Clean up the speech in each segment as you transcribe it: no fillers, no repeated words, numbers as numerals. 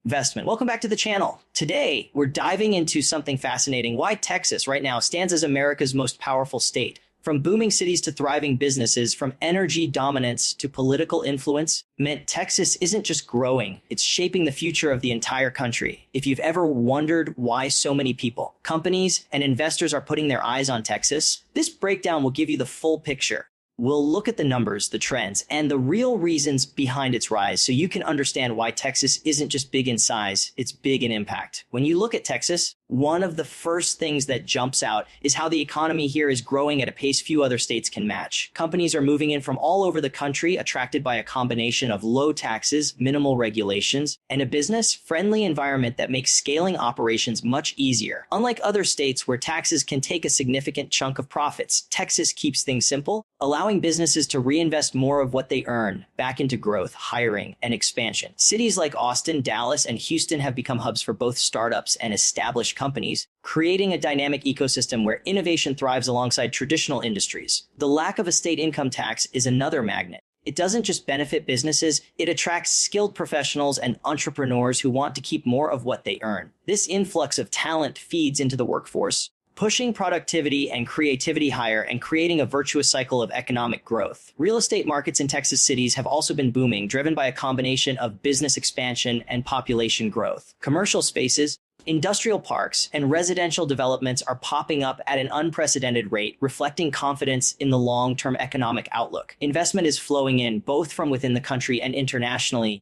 investment. Welcome back to the channel. Today, we're diving into something fascinating: why Texas right now stands as America's most powerful state. From booming cities to thriving businesses, from energy dominance to political influence, meant Texas isn't just growing, it's shaping the future of the entire country. If you've ever wondered why so many people, companies, and investors are putting their eyes on Texas, this breakdown will give you the full picture. We'll look at the numbers, the trends, and the real reasons behind its rise so you can understand why Texas isn't just big in size, it's big in impact. When you look at Texas, one of the first things that jumps out is how the economy here is growing at a pace few other states can match. Companies are moving in from all over the country, attracted by a combination of low taxes, minimal regulations, and a business-friendly environment that makes scaling operations much easier. Unlike other states where taxes can take a significant chunk of profits, Texas keeps things simple, allowing businesses to reinvest more of what they earn back into growth, hiring, and expansion. Cities like Austin, Dallas, and Houston have become hubs for both startups and established companies, creating a dynamic ecosystem where innovation thrives alongside traditional industries. The lack of a state income tax is another magnet. It doesn't just benefit businesses, it attracts skilled professionals and entrepreneurs who want to keep more of what they earn. This influx of talent feeds into the workforce, pushing productivity and creativity higher and creating a virtuous cycle of economic growth. Real estate markets in Texas cities have also been booming, driven by a combination of business expansion and population growth. Commercial spaces, industrial parks, and residential developments are popping up at an unprecedented rate, reflecting confidence in the long-term economic outlook. Investment is flowing in both from within the country and internationally,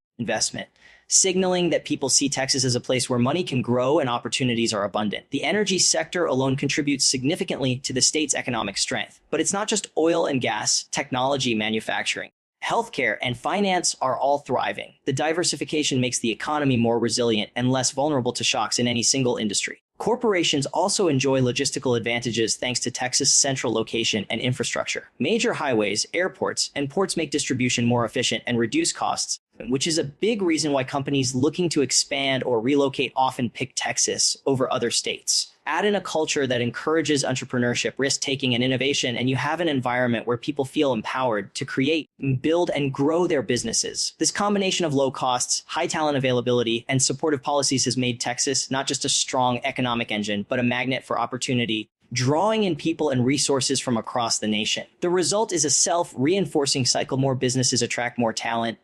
signaling that people see Texas as a place where money can grow and opportunities are abundant. The energy sector alone contributes significantly to the state's economic strength. But it's not just oil and gas, technology, manufacturing. Healthcare and finance are all thriving. The diversification makes the economy more resilient and less vulnerable to shocks in any single industry. Corporations also enjoy logistical advantages thanks to Texas' central location and infrastructure. Major highways, airports, and ports make distribution more efficient and reduce costs, which is a big reason why companies looking to expand or relocate often pick Texas over other states. Add in a culture that encourages entrepreneurship, risk-taking, and innovation, and you have an environment where people feel empowered to create, build, and grow their businesses. This combination of low costs, high talent availability, and supportive policies has made Texas not just a strong economic engine, but a magnet for opportunity, drawing in people and resources from across the nation. The result is a self-reinforcing cycle. More businesses attract more talent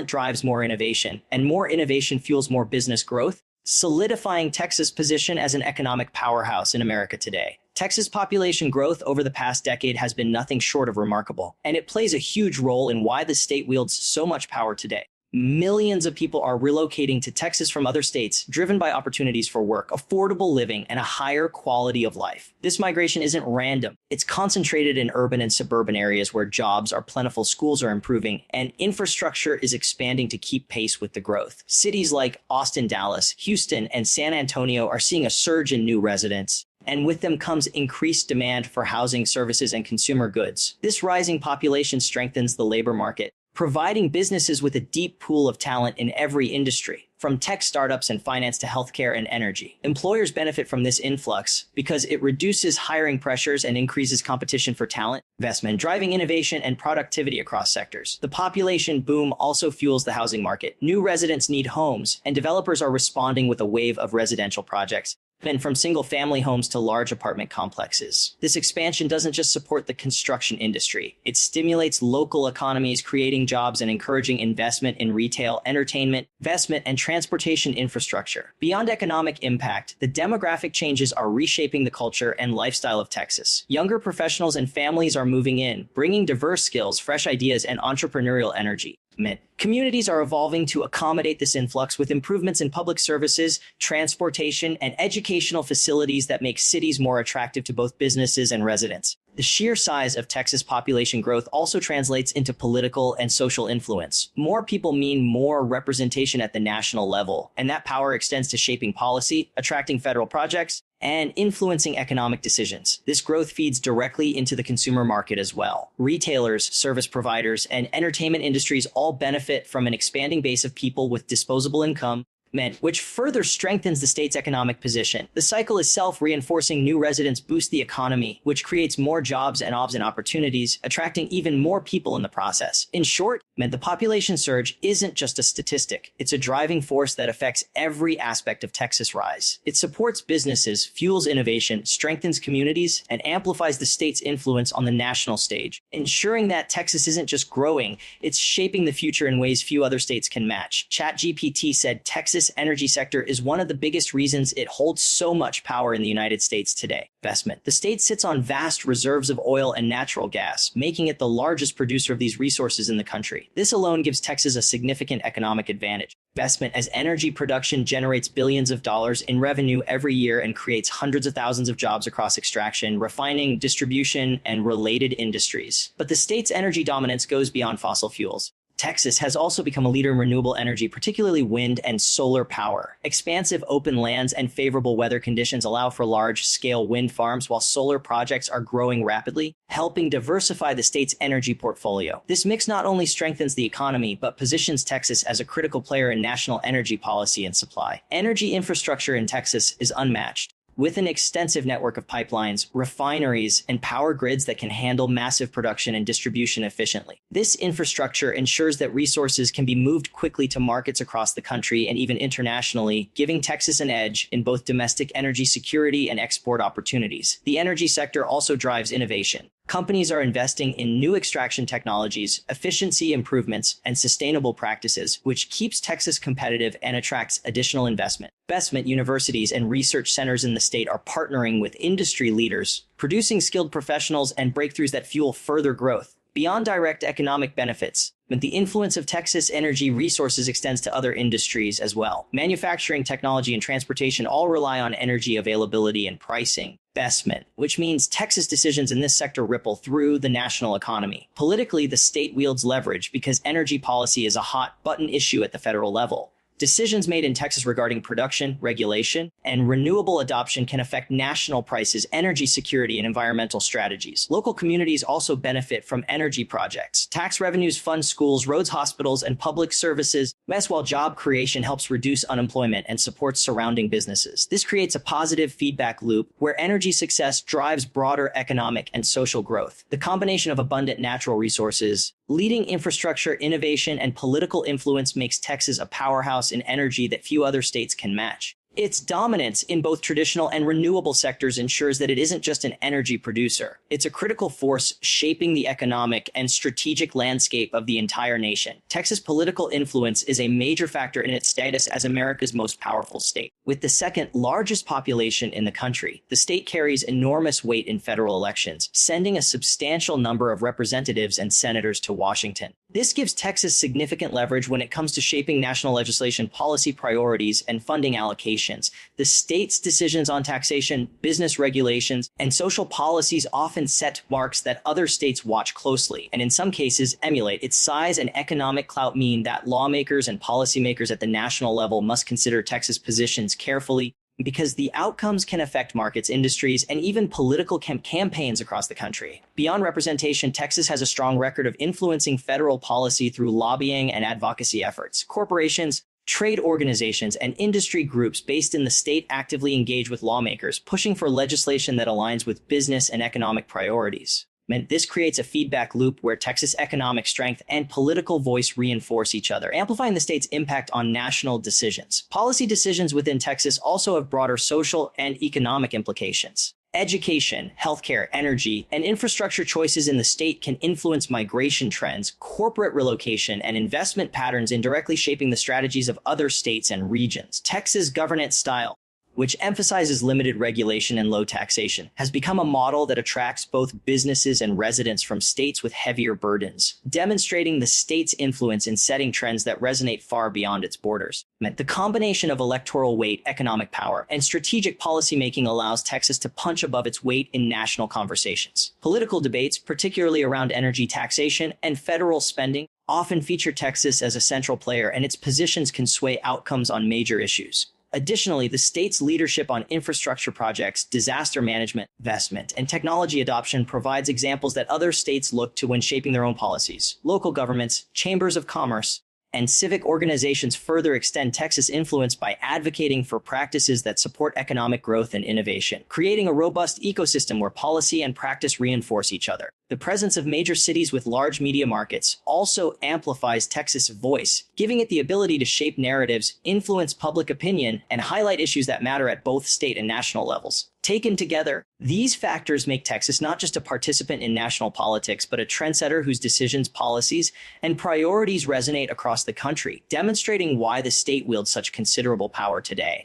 drives more innovation, and more innovation fuels more business growth, solidifying Texas' position as an economic powerhouse in America today. Texas population growth over the past decade has been nothing short of remarkable, and it plays a huge role in why the state wields so much power today. Millions of people are relocating to Texas from other states, driven by opportunities for work, affordable living, and a higher quality of life. This migration isn't random. It's concentrated in urban and suburban areas where jobs are plentiful, schools are improving, and infrastructure is expanding to keep pace with the growth. Cities like Austin, Dallas, Houston, and San Antonio are seeing a surge in new residents, and with them comes increased demand for housing, services, and consumer goods. This rising population strengthens the labor market, providing businesses with a deep pool of talent in every industry, from tech startups and finance to healthcare and energy. Employers benefit from this influx because it reduces hiring pressures and increases competition for talent, investment, driving innovation and productivity across sectors. The population boom also fuels the housing market. New residents need homes, and developers are responding with a wave of residential projects, and from single-family homes to large apartment complexes. This expansion doesn't just support the construction industry. It stimulates local economies, creating jobs and encouraging investment in retail, entertainment, investment, and transportation infrastructure. Beyond economic impact, the demographic changes are reshaping the culture and lifestyle of Texas. Younger professionals and families are moving in, bringing diverse skills, fresh ideas, and entrepreneurial energy. Communities are evolving to accommodate this influx with improvements in public services, transportation, and educational facilities that make cities more attractive to both businesses and residents. The sheer size of Texas population growth also translates into political and social influence. More people mean more representation at the national level, and that power extends to shaping policy, attracting federal projects, and influencing economic decisions. This growth feeds directly into the consumer market as well. Retailers, service providers, and entertainment industries all benefit from an expanding base of people with disposable income, which further strengthens the state's economic position. The cycle is self-reinforcing. New residents boost the economy, which creates more jobs and opportunities, attracting even more people in the process. In short, the population surge isn't just a statistic. It's a driving force that affects every aspect of Texas' rise. It supports businesses, fuels innovation, strengthens communities, and amplifies the state's influence on the national stage, ensuring that Texas isn't just growing, it's shaping the future in ways few other states can match. ChatGPT said Texas energy sector is one of the biggest reasons it holds so much power in the United States today. Investment. The state sits on vast reserves of oil and natural gas, making it the largest producer of these resources in the country. This alone gives Texas a significant economic advantage. Investment, as energy production generates billions of dollars in revenue every year and creates hundreds of thousands of jobs across extraction, refining, distribution, and related industries. But the state's energy dominance goes beyond fossil fuels. Texas has also become a leader in renewable energy, particularly wind and solar power. Expansive open lands and favorable weather conditions allow for large-scale wind farms, while solar projects are growing rapidly, helping diversify the state's energy portfolio. This mix not only strengthens the economy, but positions Texas as a critical player in national energy policy and supply. Energy infrastructure in Texas is unmatched, with an extensive network of pipelines, refineries, and power grids that can handle massive production and distribution efficiently. This infrastructure ensures that resources can be moved quickly to markets across the country and even internationally, giving Texas an edge in both domestic energy security and export opportunities. The energy sector also drives innovation. Companies are investing in new extraction technologies, efficiency improvements, and sustainable practices, which keeps Texas competitive and attracts additional investment. Universities and research centers in the state are partnering with industry leaders, producing skilled professionals and breakthroughs that fuel further growth. Beyond direct economic benefits, the influence of Texas energy resources extends to other industries as well. Manufacturing, technology, and transportation all rely on energy availability and pricing. Investment, which means Texas decisions in this sector ripple through the national economy. Politically, the state wields leverage because energy policy is a hot-button issue at the federal level. Decisions made in Texas regarding production, regulation, and renewable adoption can affect national prices, energy security, and environmental strategies. Local communities also benefit from energy projects. Tax revenues fund schools, roads, hospitals, and public services, while job creation helps reduce unemployment and supports surrounding businesses. This creates a positive feedback loop where energy success drives broader economic and social growth. The combination of abundant natural resources, leading infrastructure, innovation, and political influence makes Texas a powerhouse in energy that few other states can match. Its dominance in both traditional and renewable sectors ensures that it isn't just an energy producer. It's a critical force shaping the economic and strategic landscape of the entire nation. Texas' political influence is a major factor in its status as America's most powerful state. With the second largest population in the country, the state carries enormous weight in federal elections, sending a substantial number of representatives and senators to Washington. This gives Texas significant leverage when it comes to shaping national legislation, policy priorities, and funding allocations. The state's decisions on taxation, business regulations, and social policies often set marks that other states watch closely, and in some cases emulate. Its size and economic clout mean that lawmakers and policymakers at the national level must consider Texas positions carefully, because the outcomes can affect markets, industries, and even political campaigns across the country. Beyond representation, Texas has a strong record of influencing federal policy through lobbying and advocacy efforts. Corporations, trade organizations, and industry groups based in the state actively engage with lawmakers, pushing for legislation that aligns with business and economic priorities. This creates a feedback loop where Texas' economic strength and political voice reinforce each other, amplifying the state's impact on national decisions. Policy decisions within Texas also have broader social and economic implications. Education, healthcare, energy, and infrastructure choices in the state can influence migration trends, corporate relocation, and investment patterns, indirectly shaping the strategies of other states and regions. Texas' governance style, which emphasizes limited regulation and low taxation, has become a model that attracts both businesses and residents from states with heavier burdens, demonstrating the state's influence in setting trends that resonate far beyond its borders. The combination of electoral weight, economic power, and strategic policymaking allows Texas to punch above its weight in national conversations. Political debates, particularly around energy taxation and federal spending, often feature Texas as a central player, and its positions can sway outcomes on major issues. Additionally, the state's leadership on infrastructure projects, disaster management, investment, and technology adoption provides examples that other states look to when shaping their own policies. Local governments, chambers of commerce, and civic organizations further extend Texas' influence by advocating for practices that support economic growth and innovation, creating a robust ecosystem where policy and practice reinforce each other. The presence of major cities with large media markets also amplifies Texas' voice, giving it the ability to shape narratives, influence public opinion, and highlight issues that matter at both state and national levels. Taken together, these factors make Texas not just a participant in national politics, but a trendsetter whose decisions, policies, and priorities resonate across the country, demonstrating why the state wields such considerable power today.